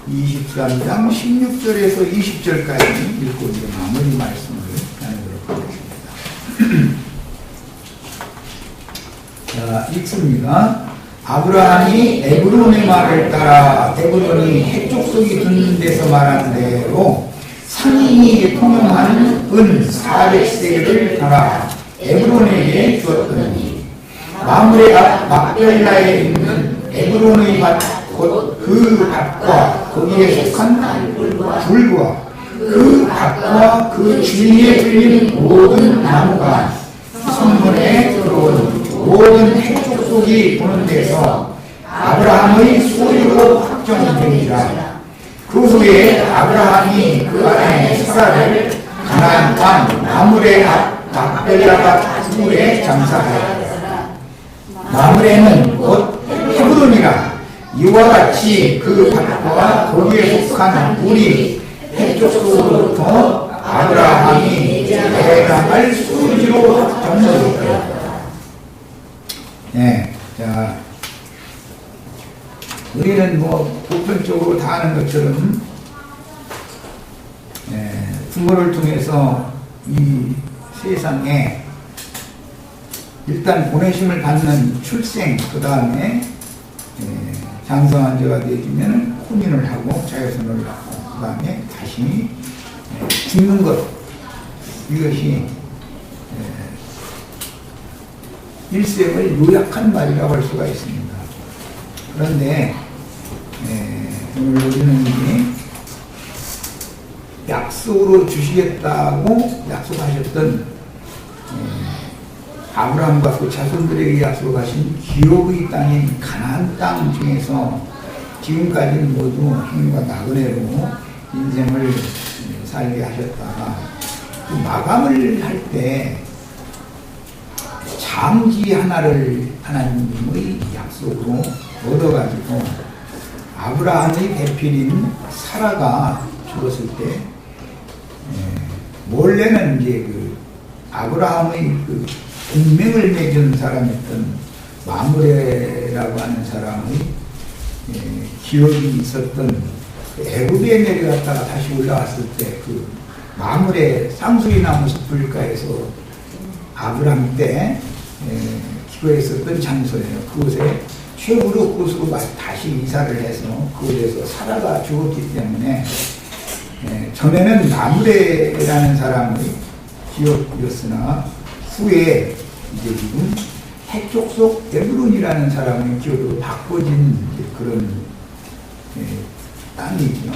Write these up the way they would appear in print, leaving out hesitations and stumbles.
23장 16절에서 20절까지 읽고 이제 마무리 말씀을 나누도록 하겠습니다. 자, 읽습니다. 아브라함이 에브론의 말을 따라 에브론이 해족속이 듣는 데서 말한 대로 상인이 통용하는 은 400세겔을 달아 에브론에게 주었더니 마므레 앞 막벨라에 있는 에브론의 밭 곧 그 밭과 거기에 속한 불과 그 밭과 그 주위에 들린 모든 나무가 성문에 들어온 모든 해족속이 보는 데서 아브라함의 소유로 확정되니라. 그 후에 아브라함이 그 안에 사라를 가나안 땅 마므레 앞 막벨라 밭 물에 장사하였다. 마므레는 곧 헤브론이라. 이와 같이 그 밭과 거기에 속한 물이 해족속으로부터 아브라함이 해당할 소유로 확정되었다. 네, 자, 우리는 뭐 보편적으로 다 아는 것처럼 부모를 통해서 이 세상에 일단 보내심을 받는 출생, 그 다음에 장성한 자가 되어지면 혼인을 하고 자녀선을 낳고 그 다음에 다시 죽는 것, 이것이 일생을 요약한 말이라고 할 수가 있습니다. 그런데 오늘 우리는 이제 약속으로 주시겠다고 약속하셨던 아브라함과 그 자손들에게 약속하신 기업의 땅인 가나안 땅 중에서 지금까지는 모두 행위와 나그네로 인생을 살게 하셨다가 그 마감을 할 때 장지 하나를 하나님의 약속으로 얻어가지고 아브라함의 대필인 사라가 죽었을 때 원래는 이제 그 아브라함의 그 동맹을 맺은 사람이었던 마므레라고 하는 사람의 기업이 있었던 그 애굽에 내려갔다가 다시 올라왔을 때 그 마므레 쌍수리나무 숲을가에서 아브라함 때 기거했었던 장소예요. 그곳에 최후로 그곳으로 다시 이사를 해서 그곳에서 사라가 죽었기 때문에 전에는 마므레라는 사람의 기업이었으나 후에 이제 지금 해족속 에브론이라는 사람의 기업으로 바꿔진 그런 땅이죠.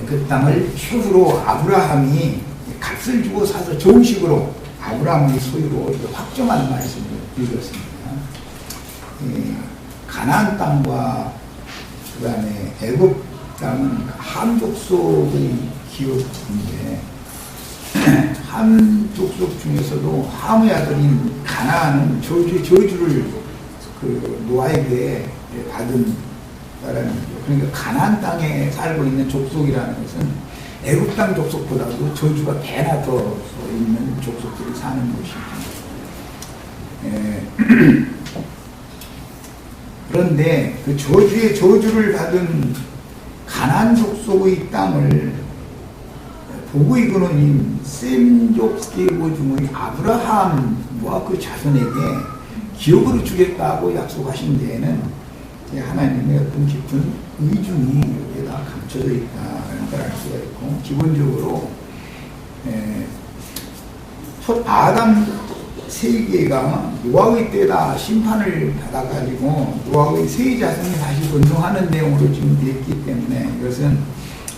그 땅을 최후로 아브라함이 값을 주고 사서 정식으로 아브라함의 소유로 확정한 말씀을 읽었습니다. 가나안 땅과 그 다음에 애굽 땅은 함 족속의 기업인데 함 족속 중에서도 함의 아들인 가나안은 저주를 그 노아에게 받은 사람이죠. 그러니까 가나안 땅에 살고 있는 족속이라는 것은 애굽 땅 족속보다도 저주가 배나 더 있는 족속들이 사는 곳이죠. 그런데 그 저주를 받은 가나안 족속의 땅을 보고의 근원인 셈족 계보 중의 아브라함과 그 자손에게 기업으로 주겠다고 약속하신 데에는 하나님의 어떤 깊은 의중이 여기에다 감춰져 있다는 걸 알 수가 있고, 기본적으로 첫 아담 세계가 노아의 때다 심판을 받아가지고 노아의 세 자손이 다시 번성하는 내용으로 지금 되어 있기 때문에 이것은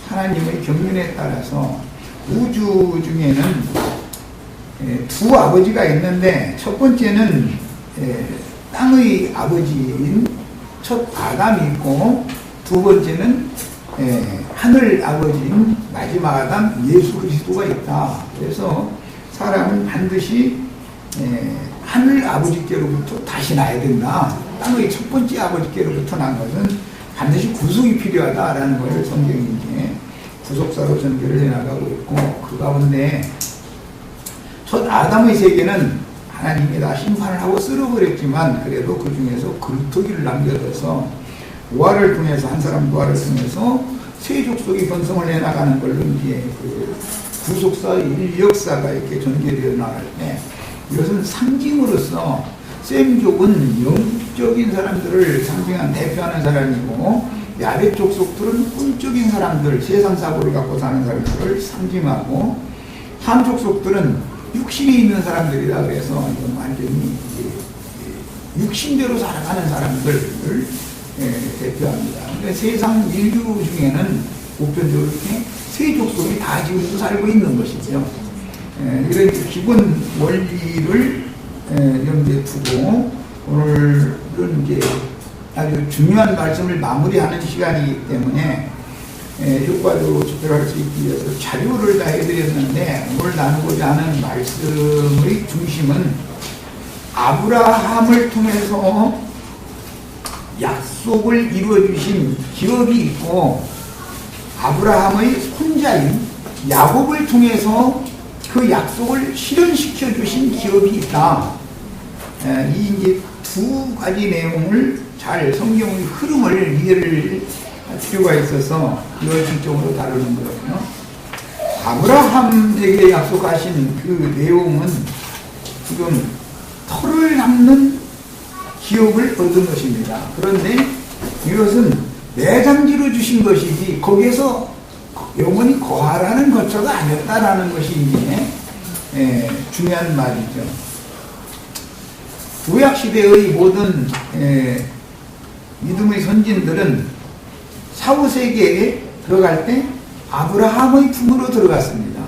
하나님의 경륜에 따라서 우주 중에는 두 아버지가 있는데 첫 번째는 땅의 아버지인 첫 아담이 있고 두 번째는 하늘 아버지인 마지막 아담 예수 그리스도가 있다. 그래서 사람은 반드시 하늘 아버지께로부터 다시 나야 된다. 땅의 첫 번째 아버지께로부터 난 것은 반드시 구속이 필요하다라는 것을 성경이 이제 구속사로 전개를 해나가고 있고, 그 가운데 첫 아담의 세계는 하나님이 다 심판을 하고 쓸어버렸지만 그래도 그 중에서 그루터기를 남겨둬서 노아를 통해서, 한 사람 노아를 통해서 세 족속이 번성을 해나가는 걸로 이제 그 구속사, 인력사가 이렇게 전개되어 나갈 때, 이것은 상징으로서 셈족은 영적인 사람들을 상징한 대표하는 사람이고, 야벳 족속들은 꿀적인 사람들, 세상 사고를 갖고 사는 사람들을 상징하고, 함 족속들은 육신이 있는 사람들이다. 그래서 이건 완전히 육신대로 살아가는 사람들을 대표합니다. 그러니까 세상 인류 중에는 보편적으로 이렇게 세 족속이 다 지금도 살고 있는 것이죠. 이런 기본 원리를 염두에 두고 오늘은 이제 아주 중요한 말씀을 마무리하는 시간이기 때문에 효과적으로 집필할 수 있기 위해서 자료를 다 해드렸는데, 오늘 나누고자 하는 말씀의 중심은 아브라함을 통해서 약속을 이루어주신 기업이 있고, 아브라함의 손자인 야곱을 통해서 그 약속을 실현시켜 주신 기업이 있다. 이 이제 두 가지 내용을 잘 성경의 흐름을 이해를 할 필요가 있어서 이월적으로 다루는 거거든요. 아브라함에게 약속하신 그 내용은 지금 터를 잡는 기업을 얻은 것입니다. 그런데 이것은 매장지로 주신 것이지 거기에서 영원히 거하라는 거처가 아니었다라는 것이 이제 중요한 말이죠. 구약시대의 모든 믿음의 선진들은 사후세계에 들어갈 때 아브라함의 품으로 들어갔습니다.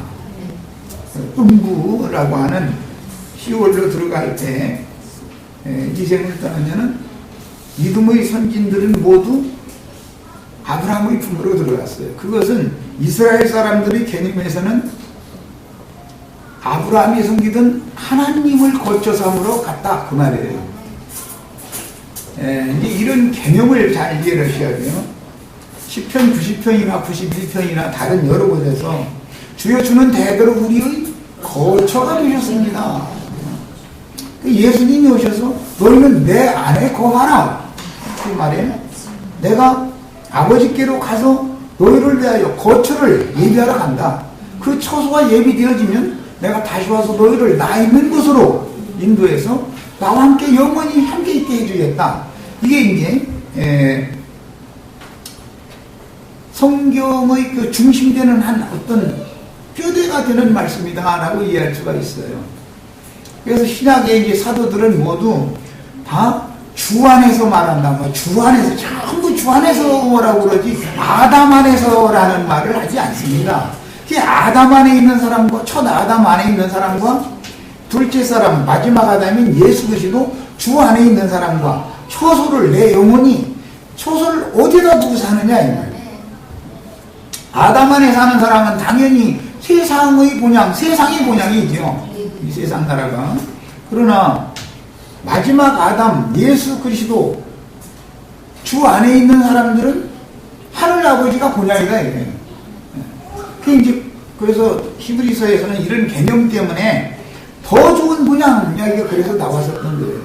음부라고 하는 시월로 들어갈 때 이생을 떠나면은 믿음의 선진들은 모두 아브라함의 품으로 들어갔어요. 그것은 이스라엘 사람들의 개념에서는 아브라함이 섬기던 하나님을 거쳐 삼으러 갔다, 그 말이에요. 이제 이런 개념을 잘 이해를 하셔야 돼요. 10편, 90편이나 91편이나 다른 여러 곳에서 주여 주는 대대로 우리의 거처가 되셨습니다. 예수님이 오셔서 너희는 내 안에 거하라, 그 말이에요. 내가 아버지께로 가서 너희를 위하여 거처를 예비하러 간다. 그 처소가 예비되어지면 내가 다시 와서 너희를 나 있는 곳으로 인도해서 나와 함께 영원히 함께 있게 해주겠다. 이게 이제 성경의 그 중심되는 한 어떤 뼈대가 되는 말씀이다라고 이해할 수가 있어요. 그래서 신약의 이제 사도들은 모두 다 주 안에서 말한다. 뭐 주 안에서, 전부 주 안에서 뭐라고 그러지, 아담 안에서라는 말을 하지 않습니다. 아담 안에 있는 사람과, 첫 아담 안에 있는 사람과 둘째 사람, 마지막 아담인 예수 그리스도 주 안에 있는 사람과 처소를, 내 영혼이 처소를 어디다 두고 사느냐 이 말이에요. 아담 안에 사는 사람은 당연히 세상의 본향, 세상의 본향이죠, 이 세상 나라가. 그러나 마지막 아담 예수 그리스도 주 안에 있는 사람들은 하늘 아버지가 본향이다 이거예요. 그래서 히브리서에서는 이런 개념 때문에 더 좋은 분향 이야기가 그래서 나왔었던 거예요.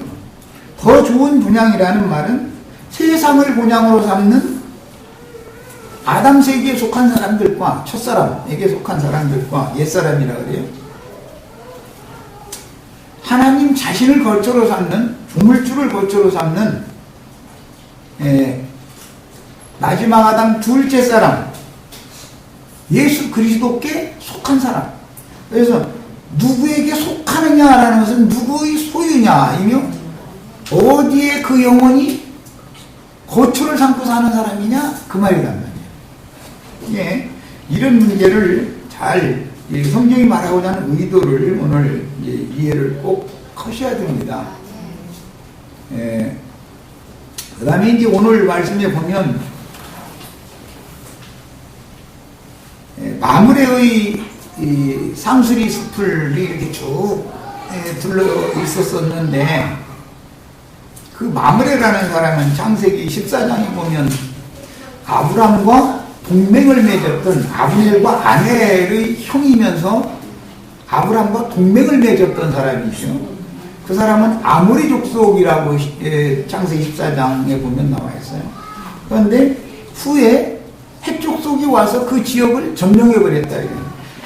더 좋은 분향이라는 말은 세상을 본향으로 삼는 아담 세계에 속한 사람들과 첫사람에게 속한 사람들과 옛사람이라 그래요. 하나님 자신을 거처로 삼는, 우물주를 거처로 삼는 마지막 아담 둘째 사람 예수 그리스도께 속한 사람. 그래서 누구에게 속하느냐라는 것은 누구의 소유냐이며 어디에 그 영혼이 거처를 삼고 사는 사람이냐 그 말이란 말이에요. 예, 이런 문제를 잘 성경이 말하고자 하는 의도를 오늘 이해를 꼭 하셔야 됩니다. 그 다음에 이제 오늘 말씀에 보면 마므레의 상수리 숲을 이렇게 쭉 둘러 있었었는데, 그 마므레라는 사람은 창세기 14장에 보면 아브람과 동맹을 맺었던, 아브넬과 아넬의 형이면서 아브람과 동맹을 맺었던 사람이죠. 그 사람은 아모리 족속이라고 창세기 14장에 보면 나와 있어요. 그런데 후에 해족속이 와서 그 지역을 점령해버렸다.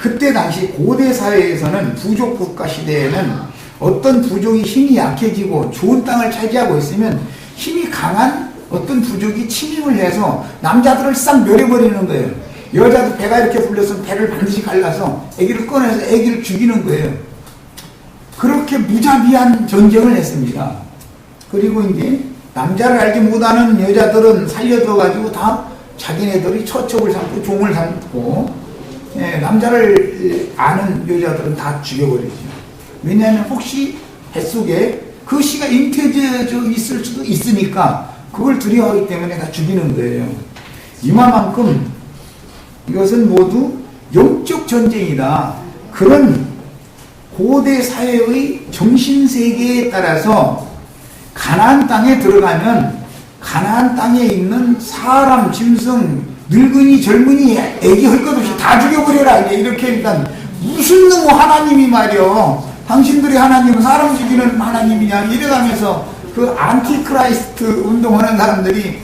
그때 당시 고대 사회에서는 부족 국가 시대에는 어떤 부족이 힘이 약해지고 좋은 땅을 차지하고 있으면 힘이 강한 어떤 부족이 침입을 해서 남자들을 싹 멸해버리는 거예요. 여자도 배가 이렇게 불렸으면 배를 반드시 갈라서 아기를 꺼내서 아기를 죽이는 거예요. 그렇게 무자비한 전쟁을 했습니다. 그리고 이제 남자를 알지 못하는 여자들은 살려들어가지고 다 자기네들이 처첩을 삼고 종을 삼고, 남자를 아는 여자들은 다 죽여버리죠. 왜냐하면 혹시 뱃속에 그 씨가 잉태되어 있을 수도 있으니까 그걸 두려워하기 때문에 다 죽이는 거예요. 이만큼 이것은 모두 영적 전쟁이다. 그런 고대 사회의 정신세계에 따라서 가나안 땅에 들어가면 가나안 땅에 있는 사람, 짐승, 늙은이, 젊은이, 애기 할 것 없이 다 죽여버려라. 이렇게 하니까 무슨 놈의 하나님이 말이요. 당신들이 하나님은 사람 죽이는 하나님이냐. 이래가면서 그 안티크라이스트 운동하는 사람들이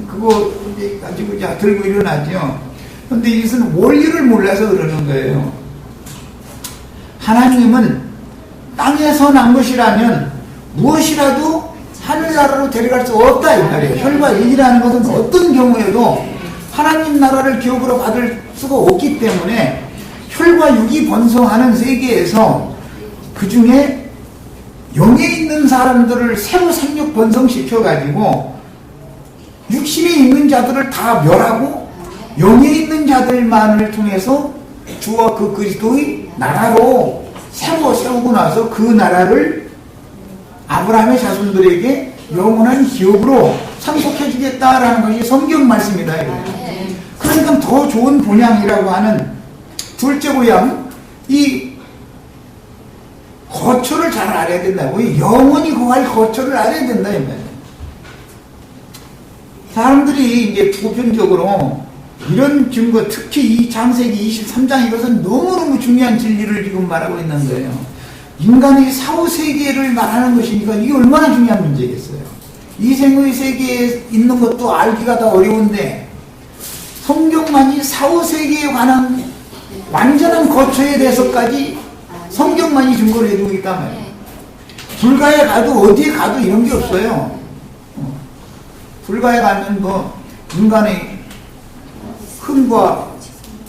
그거 가지고 들고 일어나죠. 그런데 이것은 원리를 몰라서 그러는 거예요. 하나님은 땅에서 난 것이라면 무엇이라도 하늘나라로 데려갈 수 없다 이 말이에요. 혈과 육이라는 것은 어떤 경우에도 하나님 나라를 기업으로 받을 수가 없기 때문에 혈과 육이 번성하는 세계에서 그 중에 영에 있는 사람들을 새로 생육 번성시켜가지고 육신에 있는 자들을 다 멸하고 영에 있는 자들만을 통해서 주와 그 그리스도의 나라로 새로 세우고 나서 그 나라를 아브라함의 자손들에게 영원한 기업으로 상속해 주겠다라는 것이 성경 말씀이다. 그러니까 더 좋은 본향이라고 하는 둘째 고향, 이 거처를 잘 알아야 된다고. 영원히 거할 거처를 알아야 된다. 사람들이 이제 보편적으로 이런 증거, 특히 이 창세기 23장 이것은 너무너무 중요한 진리를 지금 말하고 있는 거예요. 인간의 사후세계를 말하는 것이니까 이게 얼마나 중요한 문제겠어요. 이생의 세계에 있는 것도 알기가 더 어려운데 성경만이 사후세계에 관한 완전한 거처에 대해서까지 성경만이 증거를 해주고 있단 말이에요. 불가에 가도 어디에 가도 이런 게 없어요. 불가에 가면 뭐 인간의 흠과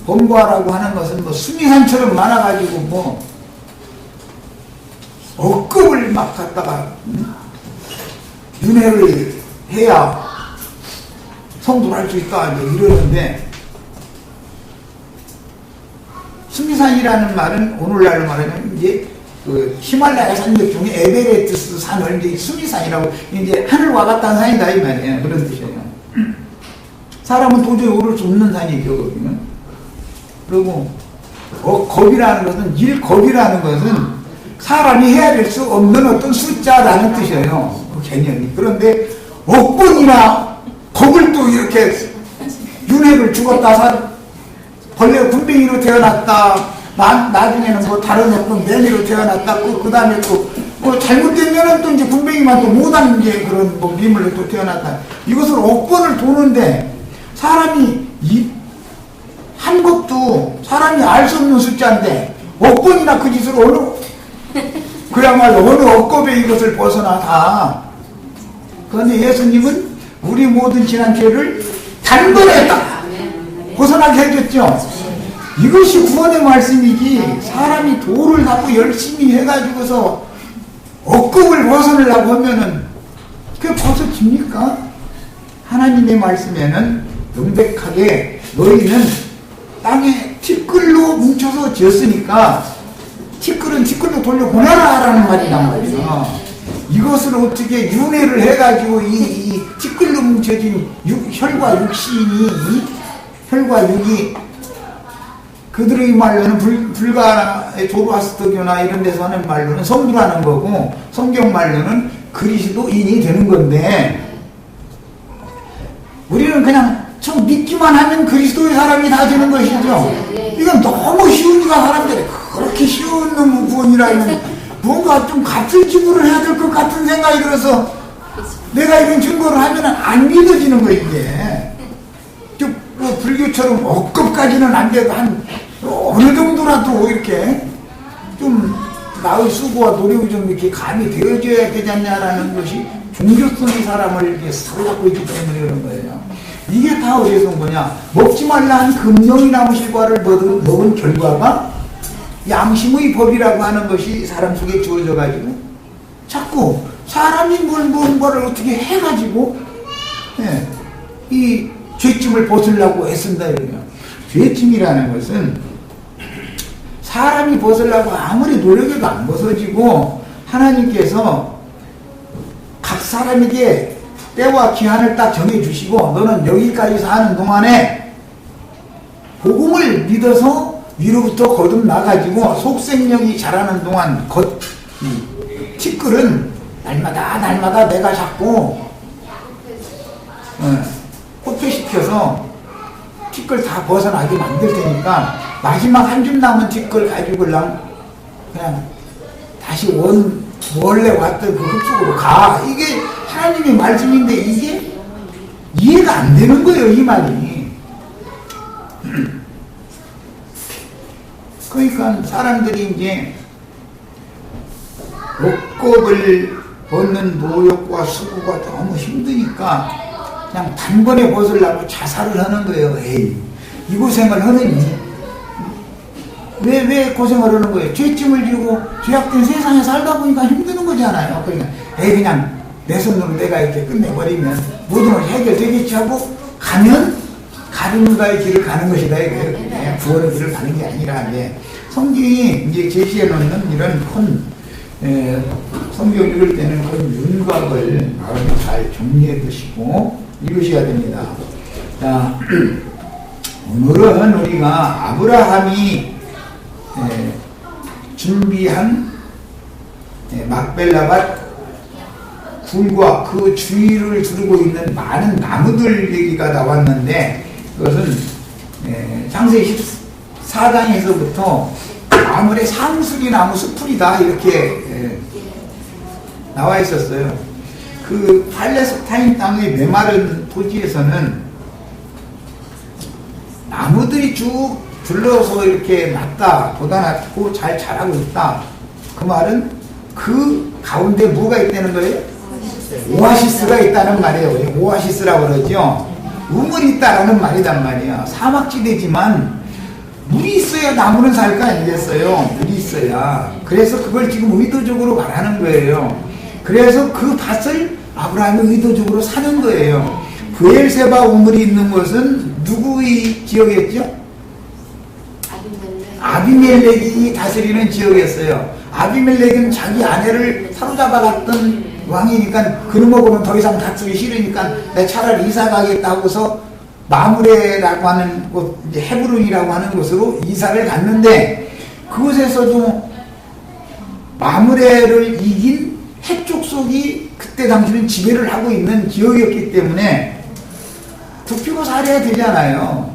범과라고 하는 것은 뭐 수미산처럼 많아가지고 뭐 억급을 막 갖다가 윤회를 해야 성도를 할 수 있다 이러는데, 수미산이라는 말은 오늘날로 말하면 이제 그 히말라야 산맥 중에 에베레스트 산을 이제 수미산이라고, 이제 하늘과 같다는 산이다 이 말이에요. 그런 뜻이에요. 사람은 도저히 오를 수 없는 산이죠, 거기는. 그리고 겁이라는 것은, 일겁이라는 것은 사람이 해야 될 수 없는 어떤 숫자라는 뜻이에요. 그 개념이. 그런데 억번이나 겁을 또 이렇게 윤회를 죽었다 벌레 군뱅이로 태어났다, 나중에는 뭐 다른 어떤 매미로 태어났다, 그 다음에 또 뭐 잘못되면은 또 이제 군뱅이만 또 못하는 게 그런 뭐 미물로 또 태어났다. 이것을 억번을 도는데 사람이 한 것도 사람이 알 수 없는 숫자인데 억번이나 그 짓을 그야말로 어느 억겁에 이것을 벗어나 다. 그런데 예수님은 우리 모든 지난 죄를 단번에 딱 벗어나게 해줬죠. 이것이 구원의 말씀이지, 사람이 도를 닦고 열심히 해가지고서 억겁을 벗어내려고 하면은 그게 벗어집니까? 하나님의 말씀에는 명백하게 너희는 땅에 티끌로 뭉쳐서 지었으니까 티끌은 티끌로 돌려보내라 라는 말이란 말이야. 이것을 어떻게 윤회를 해가지고 이 티끌로 뭉쳐진 혈과 육신이, 혈과 육이, 그들의 말로는 불가의 조로아스터교나 이런 데서 하는 말로는 성부라는 거고, 성경 말로는 그리스도인이 되는 건데, 우리는 그냥 좀 믿기만 하면 그리스도의 사람이 다 되는 것이죠. 이건 너무 쉬우니까 사람들이 그렇게 쉬운 구원이라면 뭔가 좀 값을 지불을 해야 될 것 같은 생각이 들어서 내가 이런 증거를 하면 안 믿어지는 거야, 이게. 뭐 불교처럼 억겁까지는 안 돼도 한 어느 정도라도 이렇게 좀 나의 수고와 노력이 좀 이렇게 감이 되어져야 되지 않냐라는 것이 종교성이 사람을 이렇게 사로잡고 있기 때문에 그런 거예요. 이게 다 어디서 온 거냐? 먹지 말라 한 금령이나무 실과를 먹은 결과가 양심의 법이라고 하는 것이 사람 속에 주어져 가지고 자꾸 사람이 뭔가를 어떻게 해가지고 이 죄짐을 벗으려고 애쓴다 이거예요. 죄짐이라는 것은 사람이 벗으려고 아무리 노력해도 안 벗어지고 하나님께서 각 사람에게 때와 기한을 딱 정해주시고 너는 여기까지 사는 동안에 복음을 믿어서 위로부터 거듭나가지고 속생명이 자라는 동안 티끌은 날마다 내가 잡고 호퇴시켜서 티끌 다 벗어나게 만들 테니까 마지막 한 줌 남은 티끌 가지고 그냥 다시 원래 왔던 그 흙속으로 가. 이게 하나님의 말씀인데 이게 이해가 안 되는 거예요, 이 말이. 그러니까 사람들이 이제 억겁을 벗는 노력과 수고가 너무 힘드니까 그냥 단번에 벗으려고 자살을 하는 거예요. 에이, 이 고생을 하느니 왜 고생을 하는 거예요? 죄짐을 지고 죄악된 세상에 살다 보니까 힘드는 거잖아요. 그러니까 그냥 내 손으로 내가 이렇게 끝내버리면 모든 것이 해결되겠지 하고 가면 가림가의 길을 가는 것이다 이거예요. 구원의 길을 가는 게 아니라 이제 성경이 이제 제시해 놓는 이런 큰 성경 읽을 때는 그런 윤곽을 잘 정리해 두시고 읽으셔야 됩니다. 자, 오늘은 우리가 아브라함이 준비한 막벨라밭 굴과 그 주위를 두르고 있는 많은 나무들 얘기가 나왔는데 그것은 창세기 14장에서부터 아무리 상수리 나무 수풀이다 이렇게 나와 있었어요. 그 팔레스타인 땅의 메마른 토지에서는 나무들이 쭉 둘러서 이렇게 낮다, 돋아났고 잘 자라고 있다. 그 말은 그 가운데 뭐가 있다는 거예요? 오아시스가 있다는 말이에요. 오아시스라고 그러죠. 우물이 있다라는 말이란 말이야. 사막지대지만 물이 있어야 나무는 살 거 아니겠어요? 물이 있어야. 그래서 그걸 지금 의도적으로 말하는 거예요. 그래서 그 밭을 아브라함이 의도적으로 사는 거예요. 브엘세바 우물이 있는 곳은 누구의 지역이었죠? 아비멜렉이 다스리는 지역이었어요. 아비멜렉은 자기 아내를 사로잡아갔던 왕이니까 그놈하고는 더 이상 다투기 싫으니까 내 차라리 이사 가겠다 하고서 마므레라고 하는 곳, 이제 헤브론이라고 하는 곳으로 이사를 갔는데 그곳에서도 마므레를 이긴 헷족속이 그때 당시는 지배를 하고 있는 지역이었기 때문에 득표고 살해야 되잖아요.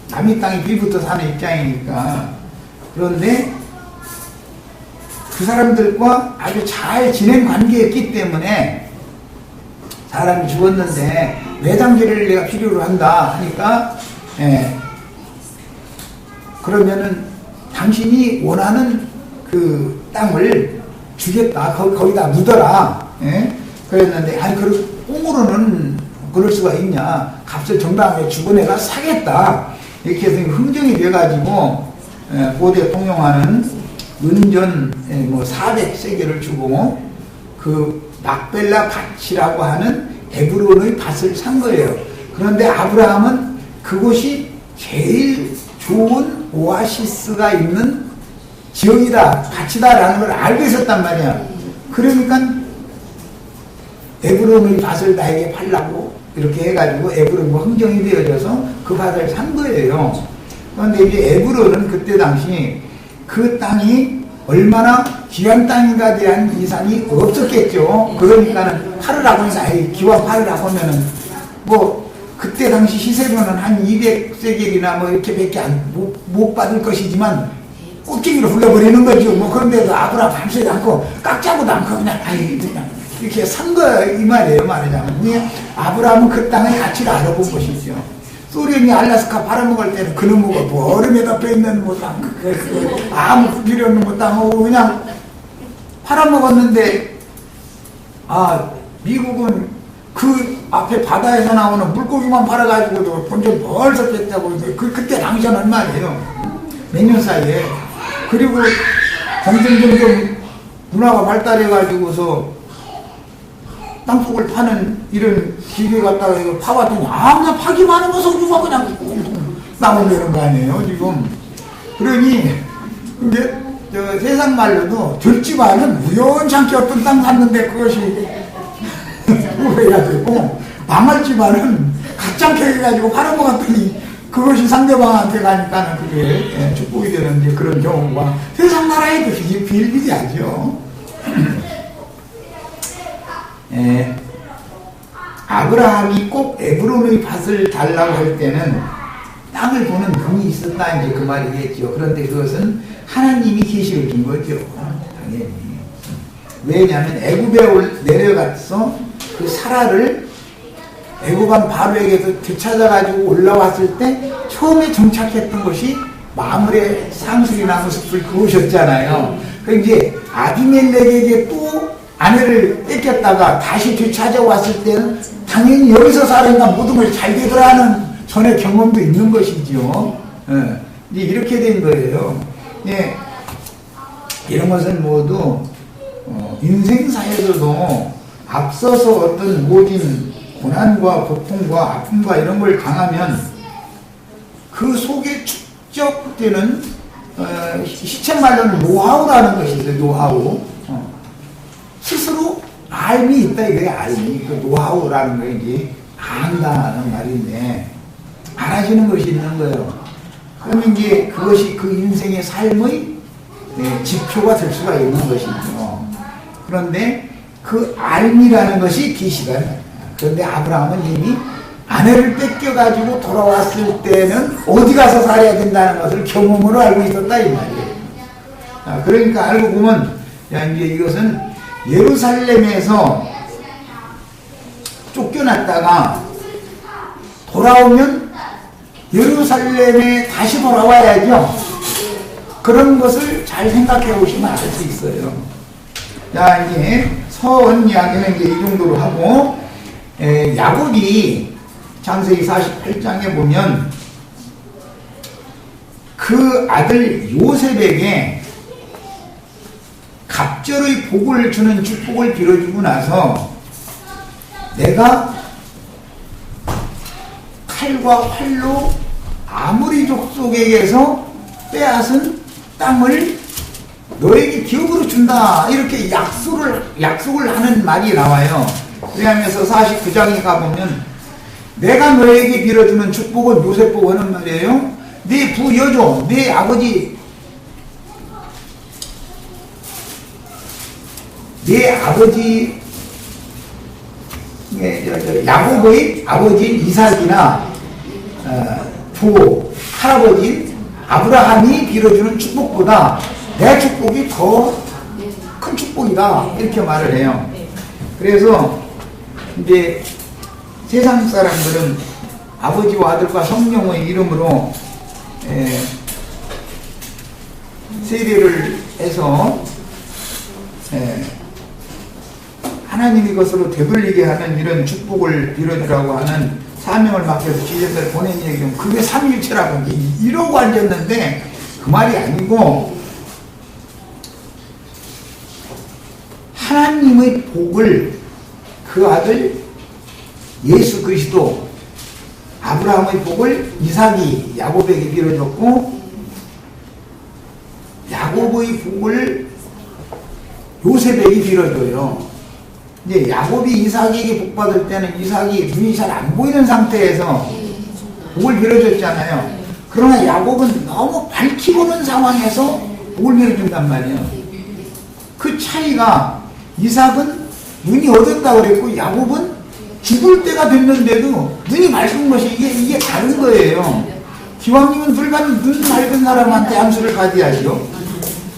남의 땅에 빌부터 사는 입장이니까. 그런데 그 사람들과 아주 잘 지낸 관계였기 때문에 사람이 죽었는데 매장제를 내가 필요로 한다 하니까 그러면은 당신이 원하는 그 땅을 주겠다. 거기다 묻어라. 그랬는데 아니 꽁으로는 그럴 수가 있냐. 값을 정당하게 주고 내가 사겠다. 이렇게 해서 흥정이 돼가지고 고대 통용하는 은전 400세겔을 주고 그 막벨라 밭이라고 하는 에브론의 밭을 산 거예요. 그런데 아브라함은 그곳이 제일 좋은 오아시스가 있는 지역이다, 밭이다라는 걸 알고 있었단 말이야. 그러니까 에브론의 밭을 나에게 팔라고 이렇게 해가지고 에브론과 흥정이 되어져서 그 밭을 산 거예요. 그런데 이제 에브론은 그때 당시 그 땅이 얼마나 귀한 땅인가에 대한 이상이 없었겠죠. 그러니까는 팔으라고 해서 기왕 팔으라고 하면은 뭐 그때 당시 시세로는 한 200세겔이나 뭐 이렇게밖에 못 받을 것이지만 꽃게기로 불러버리는 거죠. 뭐 그런데도 아브라함 밤새지 않고 깍자고도 않고 그냥 그냥 이렇게 산 거야 이 말이에요. 말하자면 아브라함은 그 땅의 가치를 알아본 것이죠. 소련이 알래스카 팔아먹을 때는 그놈의 뭐 얼음에 덮여있는 뭐 땅, 아무 필요 없는 뭐 땅하고 그냥 팔아먹었는데 미국은 그 앞에 바다에서 나오는 물고기만 팔아가지고도 본전 벌써 뺐다고. 그때 당시는 얼마예요? 몇 년 사이에. 그리고 점점 문화가 발달해가지고서 땅속을 파는 이런 기계 갖다가 이걸 파봤더니 그냥 파기만 하면 석유가 그냥 나오는 거 아니에요 지금. 그러니 이제 세상 말로도 들지만은 우연찮게 어떤 땅 샀는데 그것이 후회가 되고, 망할지만은 가짱게 해가지고 팔아먹었더니 그것이 상대방한테 가니까는 그게 축복이 되는 이제 그런 경우가 세상 나라에도 비일비재하죠. 아브라함이 꼭 에브론의 밭을 달라고 할 때는 땅을 보는 눈이 있었다 이제 그 말이겠죠. 그런데 그것은 하나님이 계시를 준 거죠. 당연히. 왜냐하면 애굽에 내려가서 그 사라를 애굽왕 바로에게서 되찾아가지고 올라왔을 때 처음에 정착했던 것이 마물의 상수리 나무 숲을 그으셨잖아요. 그 이제 아비멜렉에게 또 아내를 뺏겼다가 다시 되찾아왔을 때는 당연히 여기서 살아니까 모든 걸 잘 되더라 하는 전에 경험도 있는 것이죠. 이제 이렇게 된 거예요. 예, 이런 것은 모두 인생사에서도 앞서서 어떤 모진 고난과 고통과 아픔과 이런 걸 당하면 그 속에 축적되는 시쳇말로는 노하우라는 것이 있어요. 노하우. 스스로 알미 있다 이거예요. 알미. 그 노하우라는 거 이제 안다는 말인데 알아지는 것이 있는 거예요. 그러면 이제 그것이 그 인생의 삶의 지표가 될 수가 있는 것이죠. 그런데 그 알미라는 것이 계시가. 그런데 아브라함은 이미 아내를 뺏겨가지고 돌아왔을 때는 어디 가서 살아야 된다는 것을 경험으로 알고 있었다 이 말이에요. 그러니까 알고 보면 이제 이것은 예루살렘에서 쫓겨났다가 돌아오면 예루살렘에 다시 돌아와야죠. 그런 것을 잘 생각해 보시면 알 수 있어요. 자, 이제 선 이야기는 이제 이 정도로 하고, 야곱이 창세기 48장에 보면 그 아들 요셉에게 갑절의 복을 주는 축복을 빌어주고 나서 내가 칼과 활로 아무리 족속에게서 빼앗은 땅을 너에게 기업으로 준다 이렇게 약속을 하는 말이 나와요. 그러면서 49장에 가보면 내가 너에게 빌어주는 축복은 요셉 보고 하는 말이에요. 네 부여조 네 아버지 야곱의 아버지인 이삭이나 부 할아버지인 아브라함이 빌어주는 축복보다 내 축복이 더 큰 축복이다 이렇게 말을 해요. 그래서 이제 세상 사람들은 아버지와 아들과 성령의 이름으로 세례를 해서 하나님의 것으로 되돌리게 하는 이런 축복을 빌어주라고 하는 사명을 맡겨서 지제들 보낸 얘기는 그게 삼위일체라고 이러고 앉았는데 그 말이 아니고 하나님의 복을 그 아들 예수 그리스도 아브라함의 복을 이삭이 야곱에게 빌어줬고 야곱의 복을 요셉에게 빌어줘요. 이제 야곱이 이삭에게 복 받을 때는 이삭이 눈이 잘 안 보이는 상태에서 복을 빌어줬잖아요. 그러나 야곱은 너무 밝히 보는 상황에서 복을 빌어준단 말이에요. 그 차이가 이삭은 눈이 어둡다고 그랬고 야곱은 죽을 때가 됐는데도 눈이 맑은 것이 이게 다른 거예요. 기왕이면 불가능 눈 맑은 사람한테 안수를 받아야죠.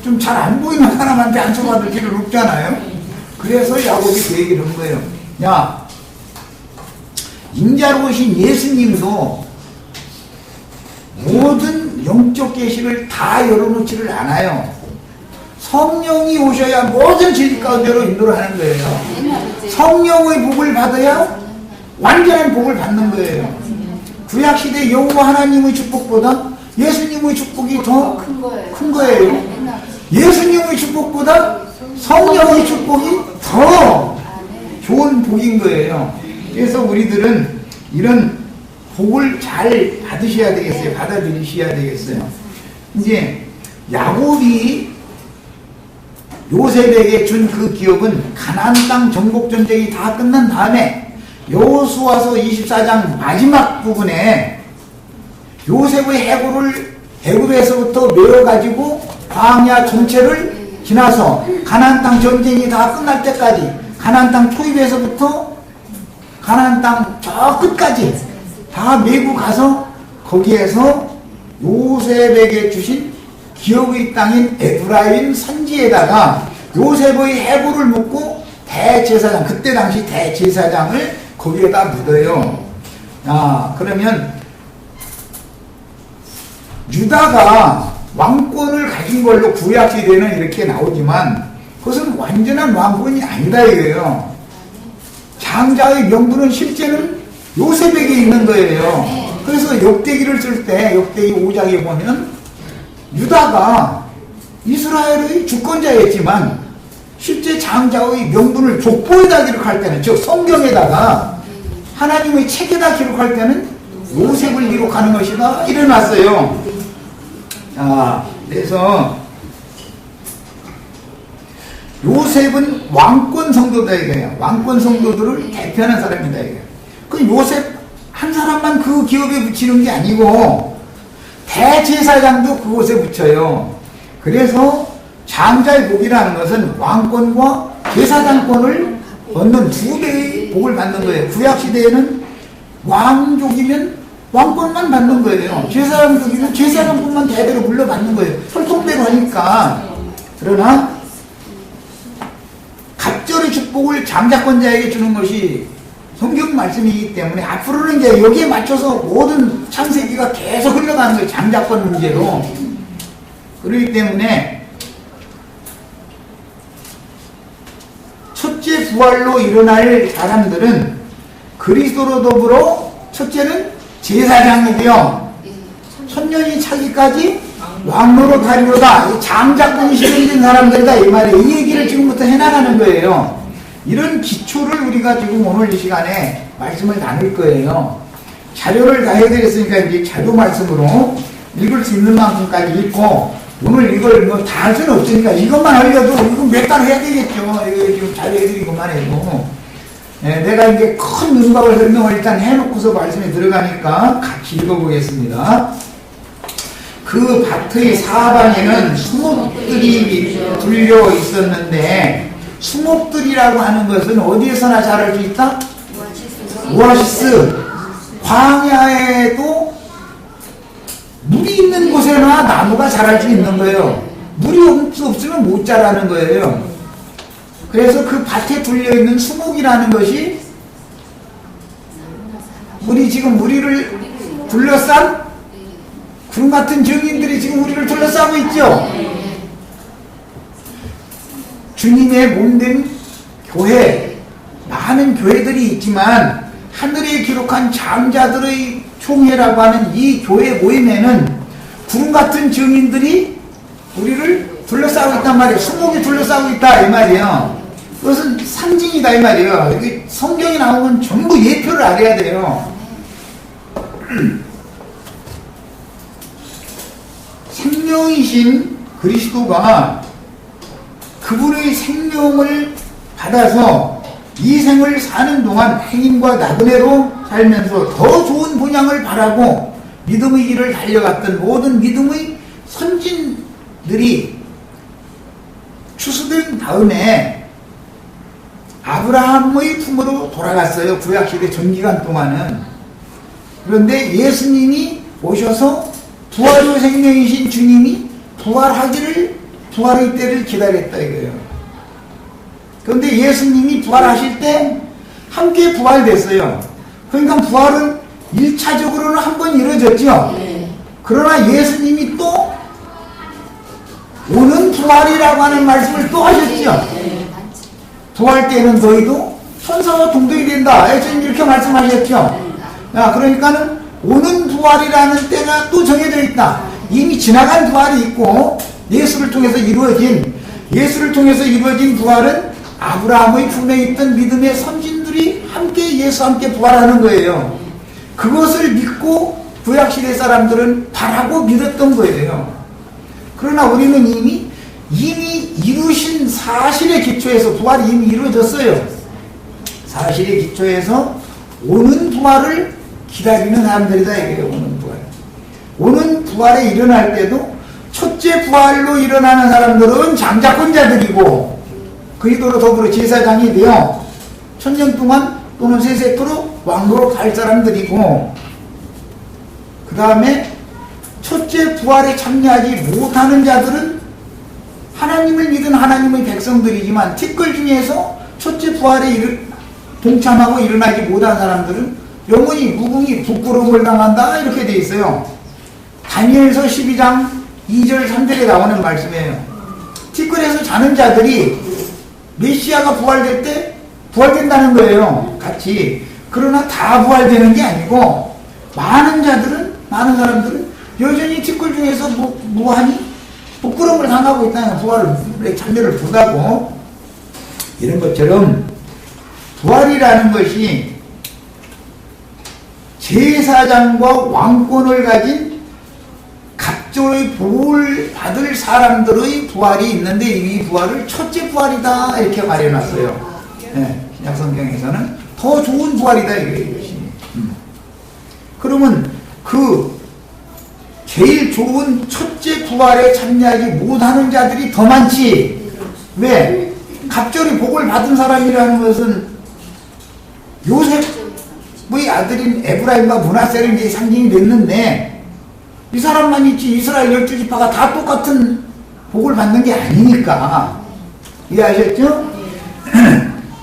좀 잘 안 보이는 사람한테 안수 받을 필요는 없잖아요. 그래서 야곱이 그 얘기를 한 거예요. 야, 인자로 오신 예수님도 모든 영적 계시를 다 열어놓지를 않아요. 성령이 오셔야 모든 진리 가운데로 인도를 하는 거예요. 성령의 복을 받아야 완전한 복을 받는 거예요. 구약시대 여호와 하나님의 축복보다 예수님의 축복이 더 큰 거예요. 예수님의 축복보다 성령의 축복이 더 좋은 복인 거예요. 그래서 우리들은 이런 복을 잘 받으셔야 되겠어요. 받아들이셔야 되겠어요. 이제 야곱이 요셉에게 준 그 기업은 가나안 땅 정복 전쟁이 다 끝난 다음에 여호수아서 24장 마지막 부분에 요셉의 해골을 애굽에서부터 메어가지고 광야 전체를 지나서 가나안 땅 전쟁이 다 끝날 때까지 가나안 땅 초입에서부터 가나안 땅 저 끝까지 다 메고 가서 거기에서 요셉에게 주신 기업의 땅인 에브라임 산지에다가 요셉의 해골을 묻고 대제사장, 그때 당시 대제사장을 거기에다 묻어요. 그러면 유다가 왕권을 가진 걸로 구약시대는 이렇게 나오지만 그것은 완전한 왕권이 아니다 이거예요. 장자의 명분은 실제는 요셉에게 있는 거예요. 그래서 역대기를 쓸 때 역대기 5장에 보면 유다가 이스라엘의 주권자였지만 실제 장자의 명분을 족보에다 기록할 때는, 즉 성경에다가 하나님의 책에다 기록할 때는 요셉을 기록하는 것이다 일어났어요. 그래서 요셉은 왕권 성도다 이거예요. 왕권 성도들을 대표하는 사람이다 이거예요. 그 요셉 한 사람만 그 기업에 붙이는 게 아니고 대제사장도 그곳에 붙여요. 그래서 장자의 복이라는 것은 왕권과 제사장권을 얻는 두 배의 복을 받는 거예요. 구약시대에는 왕족이면 왕권만 받는 거예요. 제사장족이면 제사장권만 대대로 물려받는 거예요. 혈통대로 하니까. 그러나 갑절의 축복을 장자권자에게 주는 것이 성경 말씀이기 때문에 앞으로는 이제 여기에 맞춰서 모든 창세기가 계속 흘러가는 거예요. 장자권 문제로. 그렇기 때문에 첫째 부활로 일어날 사람들은 그리스도로 더불어 첫째는 제사장이고요. 천년이 차기까지 왕노로 가리로다. 장자권이 실현된 사람들이다 이 말이에요. 이 얘기를 지금부터 해나가는 거예요. 이런 기초를 우리가 지금 오늘 이 시간에 말씀을 나눌 거예요. 자료를 다 해드렸으니까 이제 자료 말씀으로 읽을 수 있는 만큼까지 읽고, 오늘 이걸 뭐 다 할 수는 없으니까 이것만 하려도 이거 몇 달 해야 되겠죠. 이거 지금 자료 해드리고만 해도. 내가 이제 큰 문박을 설명을 일단 해놓고서 말씀에 들어가니까 같이 읽어보겠습니다. 그 밭의 사방에는 수목들이 둘려 있었는데, 수목들이라고 하는 것은 어디에서나 자랄 수 있다? 오아시스. 광야에도 물이 있는 곳에나 나무가 자랄 수 있는 거예요. 물이 없으면 못 자라는 거예요. 그래서 그 밭에 둘려있는 수목이라는 것이 우리 지금 우리를 둘러싼 구름 같은 증인들이 지금 우리를 둘러싸고 있죠. 주님의 몸된 교회, 많은 교회들이 있지만 하늘에 기록한 장자들의 총회라고 하는 이 교회 모임에는 구름 같은 증인들이 우리를 둘러싸고 있단 말이에요. 수목이 둘러싸고 있다 이 말이에요. 그것은 상징이다 이 말이에요. 여기 성경이 나오면 전부 예표를 알아야 돼요. 생명이신 그리스도가 그분의 생명을 받아서 이 생을 사는 동안 행인과 나그네로 살면서 더 좋은 본향을 바라고 믿음의 길을 달려갔던 모든 믿음의 선진들이 추수된 다음에 아브라함의 품으로 돌아갔어요. 구약시대 전기간 동안은. 그런데 예수님이 오셔서 부활의 생명이신 주님이 부활의 때를 기다렸다 이거예요. 그런데 예수님이 부활하실 때 함께 부활됐어요. 그러니까 부활은 1차적으로는 한 번 이루어졌죠. 그러나 예수님이 또 오는 부활이라고 하는 말씀을 또 하셨죠. 부활 때는 너희도 천사와 동등이 된다. 예수님 이렇게 말씀하셨죠. 그러니까는 오는 부활이라는 때가 또 정해져 있다. 이미 지나간 부활이 있고 예수를 통해서 이루어진 부활은 아브라함의 품에 있던 믿음의 선진들이 함께 예수와 함께 부활하는 거예요. 그것을 믿고 구약시대 사람들은 바라고 믿었던 거예요. 그러나 우리는 이미 이루신 사실의 기초에서 부활이 이미 이루어졌어요. 사실의 기초에서 오는 부활을 기다리는 사람들이다 이거예요. 오는 부활에 일어날 때도 첫째 부활로 일어나는 사람들은 장자권자들이고 그리스도로 더불어 제사장이 되어 1000년 동안 또는 세세토록 왕으로 갈 사람들이고, 그 다음에 첫째 부활에 참여하지 못하는 자들은 하나님을 믿은 하나님의 백성들이지만 티끌 중에서 첫째 부활에 동참하고 일어나지 못한 사람들은 영원히 무궁히 부끄러움을 당한다 이렇게 되어 있어요. 다니엘서 12장 2절 3절에 나오는 말씀이에요. 티끌에서 자는 자들이 메시아가 부활될 때 부활된다는 거예요. 같이. 그러나 다 부활되는 게 아니고 많은 사람들은 여전히 티끌 중에서 무한히 부끄러움을 당하고 있다는 부활의 참여를 못하고, 이런 것처럼 부활이라는 것이 제사장과 왕권을 가진 각조의 복을 받을 사람들의 부활이 있는데 이 부활을 첫째 부활이다 이렇게 말해놨어요. 신약성경에서는 더 좋은 부활이다 이것이. 그러면 그 제일 좋은 첫째 부활에 참여하지 못하는 자들이 더 많지. 왜? 갑절이 복을 받은 사람이라는 것은 요셉의 아들인 에브라임과 므낫세를 이제 상징이 됐는데, 이 사람만 있지 이스라엘 12지파가 다 똑같은 복을 받는 게 아니니까. 이해하셨죠?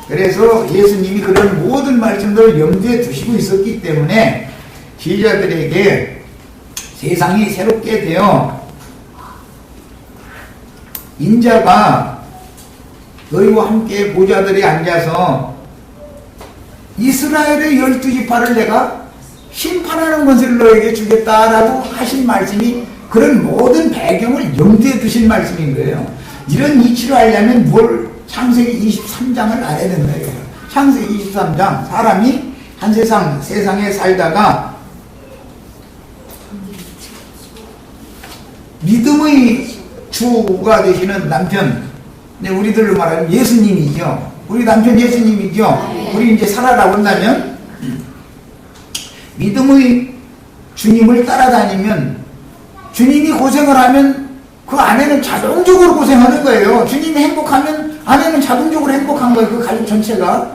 그래서 예수님이 그런 모든 말씀들을 염두에 두시고 있었기 때문에 제자들에게 세상이 새롭게 되어 인자가 너희와 함께 보좌들에 앉아서 이스라엘의 12지파를 내가 심판하는 권세를 너에게 주겠다라고 하신 말씀이 그런 모든 배경을 염두에 두신 말씀인 거예요. 이런 이치를 알려면 창세기 23장을 알아야 된다 이거예요. 창세기 23장, 사람이 한 세상에 살다가 믿음의 주가 되시는 남편, 우리들로 말하면 예수님이죠. 우리 남편 예수님이죠. 우리 이제 살아나온다면 믿음의 주님을 따라다니면, 주님이 고생을 하면 그 아내는 자동적으로 고생하는 거예요. 주님이 행복하면 아내는 자동적으로 행복한 거예요. 그 가족 전체가.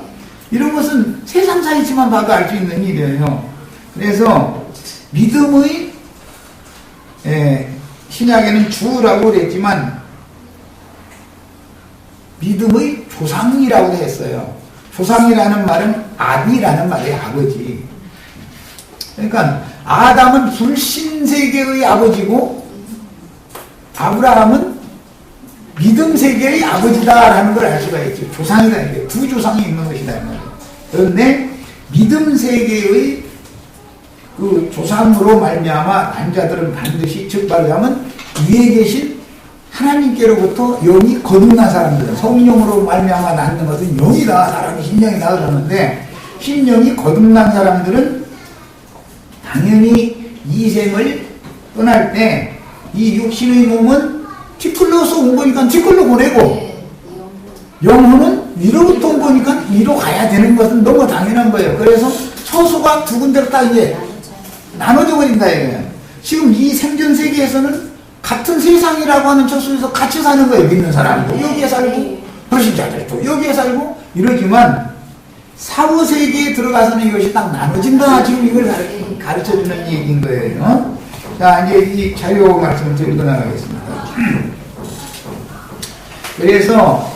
이런 것은 세상사이지만 봐도 알 수 있는 일이에요. 그래서 믿음의 신약에는 주라고 그랬지만 믿음의 조상이라고 했어요. 조상이라는 말은 아비라는 말이에요. 아버지. 그러니까 아담은 불신세계의 아버지고 아브라함은 믿음세계의 아버지다라는 걸 알 수가 있죠. 조상이다. 이게 두 조상이 있는 것이다. 그런데 믿음세계의 그 조상으로 말미암아 난 자들은 반드시, 즉 말하자면 위에 계신 하나님께로부터 영이 거듭난 사람들은, 성령으로 말미암아 낳는 것은 영이다. 사람이 신령이다 그러는데, 신령이 거듭난 사람들은 당연히 이 생을 떠날 때 이 육신의 몸은 티끌로서 온 거니까 티끌로 보내고, 영혼은 위로부터 온 거니까 위로 가야 되는 것은 너무 당연한 거예요. 그래서 처소가 두 군데로 딱 이제 나눠져 버린다 이거예요. 지금 이 생존 세계에서는 같은 세상이라고 하는 처소에서 같이 사는 거예요. 믿는 사람도 여기에 살고 불신자들도 여기에 살고 이러지만 사후세계에 들어가서는 이것이 딱 나눠진다. 지금 이걸 가르쳐주는 얘기인 거예요. 자, 이제 이 자료 말씀을 좀 읽어나가겠습니다. 그래서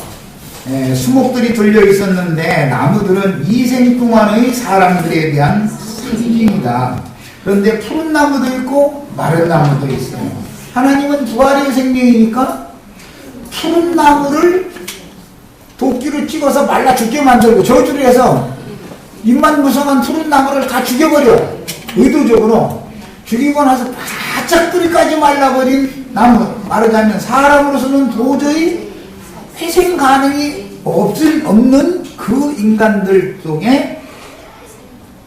수목들이 들려 있었는데 나무들은 이생 동안의 사람들에 대한 상징이다. 그런데 푸른 나무도 있고 마른 나무도 있어요. 하나님은 부활의 생명이니까 푸른 나무를 도끼로 찍어서 말라 죽게 만들고 저주를 해서 입만 무성한 푸른 나무를 다 죽여버려. 의도적으로 죽이고 나서 바짝 뿌리까지 말라버린 나무, 말하자면 사람으로서는 도저히 회생 가능이 없는 그 인간들 속에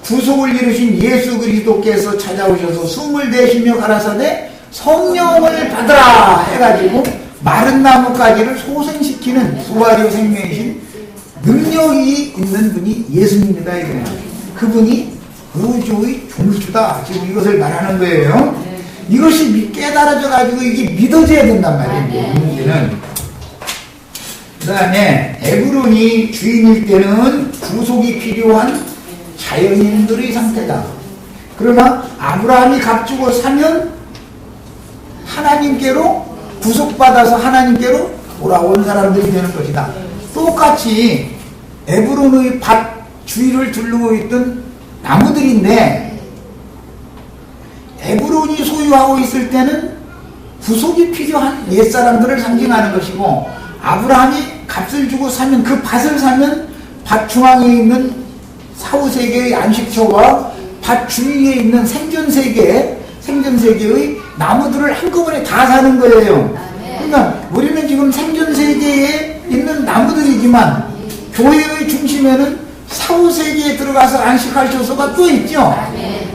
구속을 이루신 예수 그리스도께서 찾아오셔서 숨을 내쉬며 가라사대 성령을 받으라 해가지고 마른 나무까지를 소생시키는 부활의 생명이신 능력이 있는 분이 예수님이다 이거예요. 그분이 우주의 종주다. 지금 이것을 말하는 거예요. 이것이 깨달아져 가지고 이게 믿어져야 된단 말이에요. 문제는. 그 다음에 에브론이 주인일 때는 구속이 필요한 자연인들의 상태다. 그러나 아브라함이 값주고 사면 하나님께로 구속받아서 하나님께로 돌아온 사람들이 되는 것이다. 똑같이 에브론의 밭 주위를 둘르고 있던 나무들인데 에브론이 소유하고 있을 때는 구속이 필요한 옛사람들을 상징하는 것이고 아브라함이 값을 주고 사면 그 밭을 사면 밭 중앙에 있는 사후세계의 안식처와 밭 주위에 있는 생존세계의 나무들을 한꺼번에 다 사는 거예요. 그러니까 우리는 지금 생존세계에 있는 나무들이지만 교회의 중심에는 사후세계에 들어가서 안식할 처소가 또 있죠.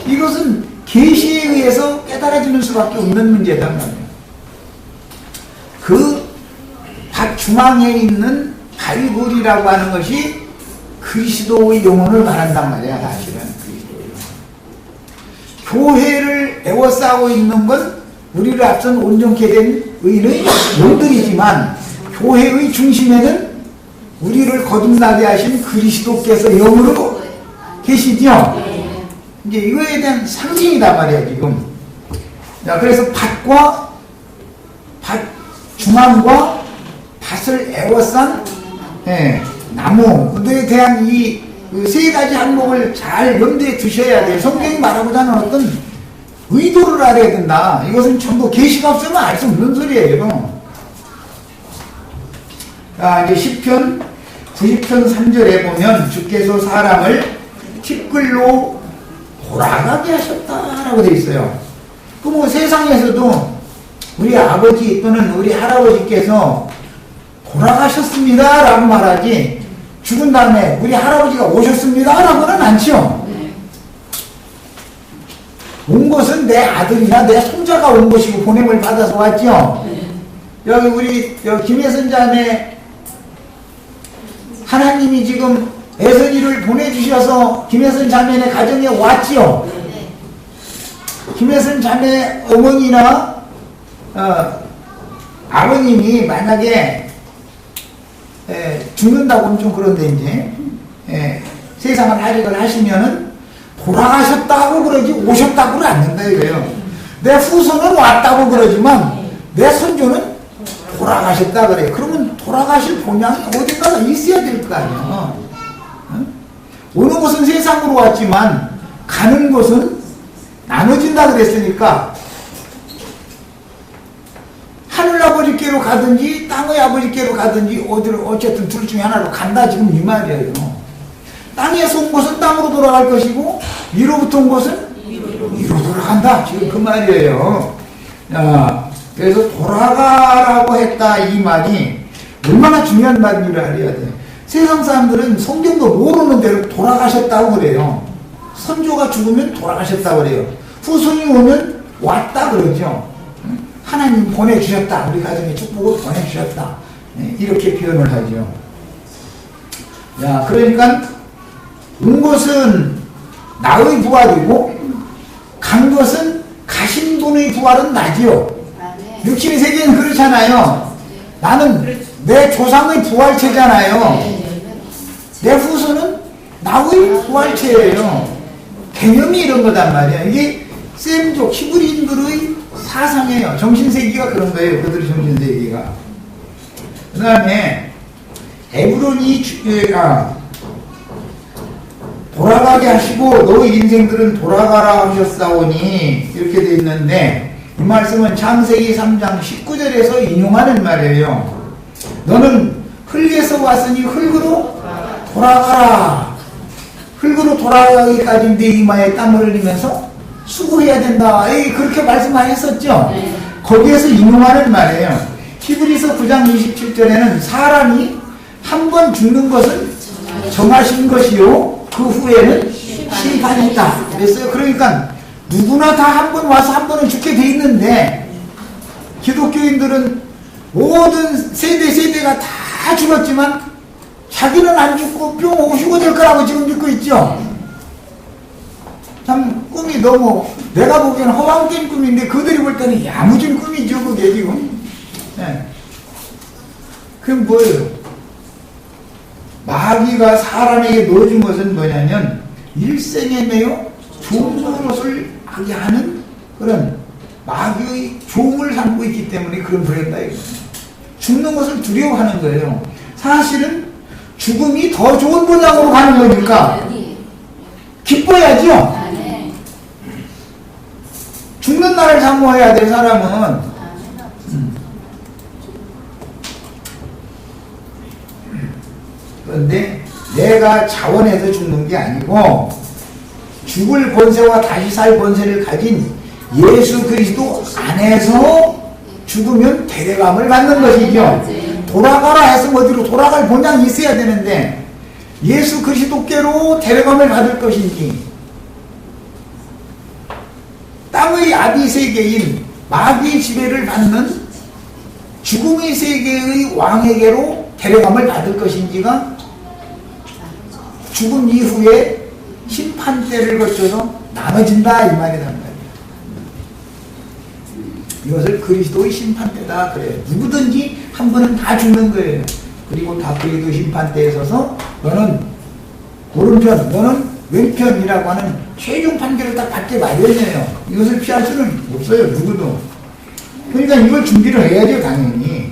이것은 계시에 의해서 깨달아지는 수밖에 없는 문제단 말이에요. 그 밭 중앙에 있는 발굴이라고 하는 것이 그리스도의 영혼을 말한단 말이야. 사실은 교회를 에워싸고 있는 건 우리를 앞선 온전케 된 의인의 영들이지만 교회의 중심에는 우리를 거듭나게 하신 그리스도께서 영으로 계시죠. 이제 이거에 대한 상징이단 말이야 지금. 자, 그래서 밭 중앙과 밭을 에워싼 나무에 대한 이 세 가지 항목을 잘 염두에 두셔야 돼요. 성경이 말하고자 하는 어떤 의도를 알아야 된다. 이것은 전부 계시가 없으면 알 수 없는 소리예요. 자, 이제 시편 90편 3절에 보면 주께서 사람을 티끌로 돌아가게 하셨다라고 되어 있어요. 그 뭐 세상에서도 우리 아버지 또는 우리 할아버지께서 돌아가셨습니다 라고 말하지 죽은 다음에 우리 할아버지가 오셨습니다 라고는 않죠. 온 것은 내 아들이나 내 손자가 온 것이고 보냄을 받아서 왔죠. 여기 우리 김혜선 자매 하나님이 지금 애선이를 보내주셔서 김혜선 자매네 가정에 왔지요. 김혜선 자매 어머니나 아버님이 만약에 죽는다고 하면 좀 그런데 이제 세상을 할애를 하시면은 돌아가셨다고 그러지 오셨다고는 않는다 이거예요. 내 후손은 왔다고 그러지만 내 손주는 돌아가셨다 그래요. 그러면 돌아가실 본향이 어딘가가 있어야 될 거 아니에요. 오는 곳은 세상으로 왔지만 가는 곳은 나눠진다 그랬으니까 하늘 아버지께로 가든지 땅의 아버지께로 가든지 어디로 어쨌든 둘 중에 하나로 간다 지금 이 말이에요. 땅에서 온 것은 땅으로 돌아갈 것이고 위로부터 온 것은 위로 돌아간다 지금 그 말이에요. 그래서 돌아가라고 했다 이 말이 얼마나 중요한 말인지를 알아야 돼. 세상 사람들은 성경도 모르는 대로 돌아가셨다고 그래요. 선조가 죽으면 돌아가셨다고 그래요. 후손이 오면 왔다 그러죠. 하나님 보내주셨다. 우리 가정에 축복을 보내주셨다. 이렇게 표현을 하죠. 야, 그러니까 온 것은 나의 부활이고 간 것은 가신 분의 부활은 나지요. 육신의 세계는 그렇잖아요. 나는 내 조상의 부활체잖아요. 내 후손은 나의 부활체예요. 개념이 이런 거단 말이야. 이게 셈족 히브리인들의 사상이에요. 정신세계가 그런 거예요. 그들의 정신세계가. 그 다음에 에브론이 돌아가게 하시고 너희 인생들은 돌아가라 하셨사오니 이렇게 돼 있는데, 이 말씀은 창세기 3장 19절에서 인용하는 말이에요. 너는 흙에서 왔으니 흙으로 돌아가라. 흙으로 돌아가기까지 내 이마에 땀을 흘리면서 수고해야 된다. 그렇게 말씀하셨었죠. 거기에서 인용하는 말이에요. 히브리서 9장 27절에는 사람이 한 번 죽는 것은 정하신 것이요 그 후에는 심판이 있다 그랬어요. 그러니까 누구나 다 한 번 와서 한 번은 죽게 돼 있는데, 기독교인들은 모든 세대가 다 죽었지만 자기는 안 죽고 뿅 오시고 될 거라고 지금 믿고 있죠. 참 꿈이 너무, 내가 보기에는 허황된 꿈인데 그들이 볼 때는 야무진 꿈이죠 그게 지금. 네. 그럼 뭐예요? 마귀가 사람에게 넣어준 것은 뭐냐면 일생에 매여 좋은 노릇을 하게 하는 그런 마귀의 종을 삼고 있기 때문에 그런 불행다 이거예요. 죽는 것을 두려워하는 거예요. 사실은 죽음이 더 좋은 분야로 가는 거니까 기뻐야죠. 죽는 날을 사모해야 될 사람은 그런데 내가 자원해서 죽는 게 아니고 죽을 권세와 다시 살 권세를 가진 예수 그리스도 안에서 죽으면 대대감을 받는 것이죠. 돌아가라 했으면 어디로 돌아갈 본향이 있어야 되는데 예수 그리스도께로 대대감을 받을 것인지, 땅의 아비 세계인 마귀의 지배를 받는 죽음의 세계의 왕에게로 대대감을 받을 것인지가 죽음 이후에 심판대를 거쳐서 나눠진다 이 말이란 말이에요. 이것을 그리스도의 심판대다 그래요. 누구든지 한 번은 다 죽는 거예요. 그리고 다윗도 심판대에 서서 너는 오른편 너는 왼편이라고 하는 최종 판결을 딱 받게 마련이에요. 이것을 피할 수는 없어요 누구도. 그러니까 이걸 준비를 해야죠 당연히.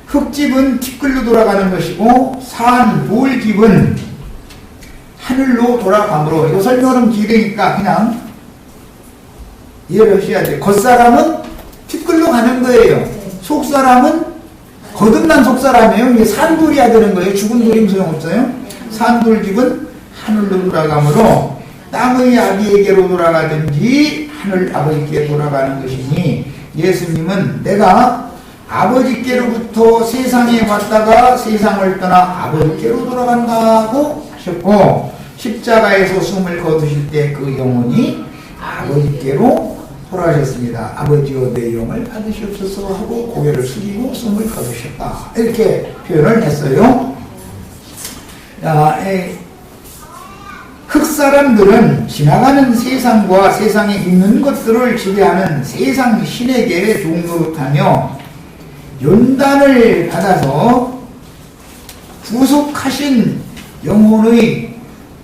흙집은 티끌로 돌아가는 것이고 산 돌집은 하늘로 돌아가므로, 이거 설명은 길으니까 그냥 이해를 하셔야 돼요. 겉사람은 티끌로 가는 거예요. 속사람은 거듭난 속사람이에요. 이게 산돌이야 되는 거예요. 죽은 돌이면 소용없어요. 산돌집은 하늘로 돌아가므로 땅의 아비에게로 돌아가든지 하늘 아버지께 돌아가는 것이니, 예수님은 내가 아버지께로부터 세상에 왔다가 세상을 떠나 아버지께로 돌아간다고 하셨고, 십자가에서 숨을 거두실 때 그 영혼이 아버지께로 돌아가셨습니다. 아버지여 내 영을 받으시옵소서 하고 고개를 숙이고 숨을 거두셨다 이렇게 표현을 했어요. 흙사람들은 지나가는 세상과 세상에 있는 것들을 지배하는 세상 신에게 종노릇하며 연단을 받아서 구속하신 영혼의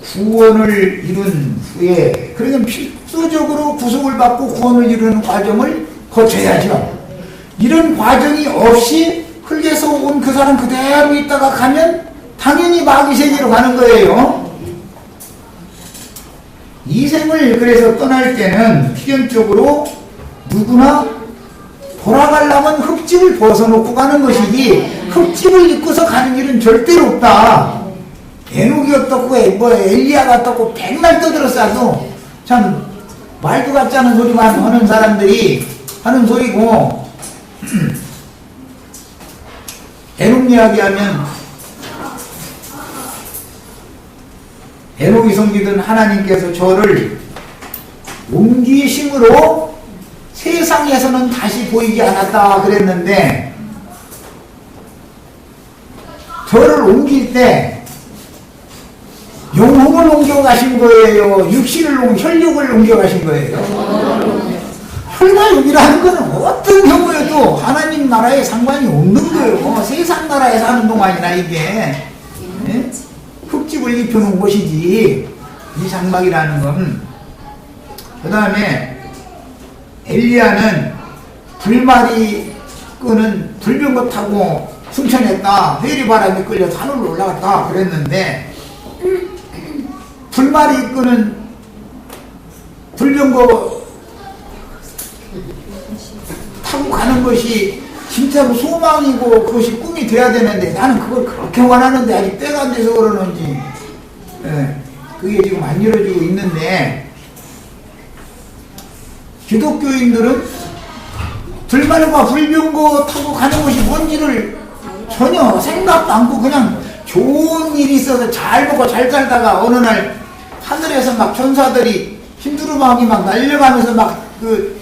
구원을 이룬 후에, 그러니까 필수적으로 구속을 받고 구원을 이루는 과정을 거쳐야죠. 이런 과정이 없이 흙에서 온 그 사람 그대로 있다가 가면 당연히 마귀 세계로 가는 거예요. 이 생을 그래서 떠날 때는 필연적으로 누구나 돌아가려면 흙집을 벗어놓고 가는 것이지 흙집을 입고서 가는 일은 절대로 없다. 에녹이 어떻고 엘리야가 어떻고 백날 떠들었어도 참 말도 같지 않은 소리만 하는 사람들이 하는 소리고, 에녹 이야기하면 에녹이 섬기던 하나님께서 저를 옮기심으로 세상에서는 다시 보이지 않았다 그랬는데, 저를 옮길 때 영혼을 옮겨가신 거예요? 혈육을 옮겨가신 거예요? 혈과 육이라는 것은 어떤 경우에도 하나님 나라에 상관이 없는 거예요. 세상 나라에 사는 동안이나 이게 흙집을 입혀놓은 곳이지, 이 장막이라는 건. 그 다음에 엘리야는 불마리 끄는 불병거 타고 승천했다. 회리바람에 끌려 산으로 올라갔다. 그랬는데 불말이 이끄는 불병거 타고 가는 것이 진짜로 소망이고 그것이 꿈이 돼야 되는데 나는 그걸 그렇게 원하는데 아직 때가 안 돼서 그러는지 그게 지금 안 이루어지고 있는데 기독교인들은 불말과 불병거 타고 가는 것이 뭔지를 전혀 생각도 않고 그냥 좋은 일이 있어서 잘 먹고 잘 살다가 어느 날 하늘에서 막 천사들이 흰두루마기 막 날려가면서 막 그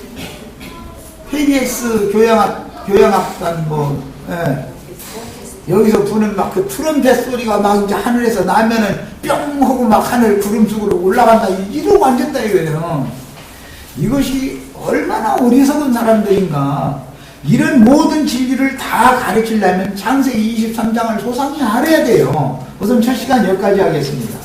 KBS 교향악단 여기서 부는 막 그 트럼펫 소리가 막 이제 하늘에서 나면은 뿅 하고 막 하늘 구름 속으로 올라간다 이러고 앉았다 이거예요. 이것이 얼마나 어리석은 사람들인가. 이런 모든 진리를 다 가르치려면 창세기 23장을 소상히 알아야 돼요. 우선 첫 시간 여기까지 하겠습니다.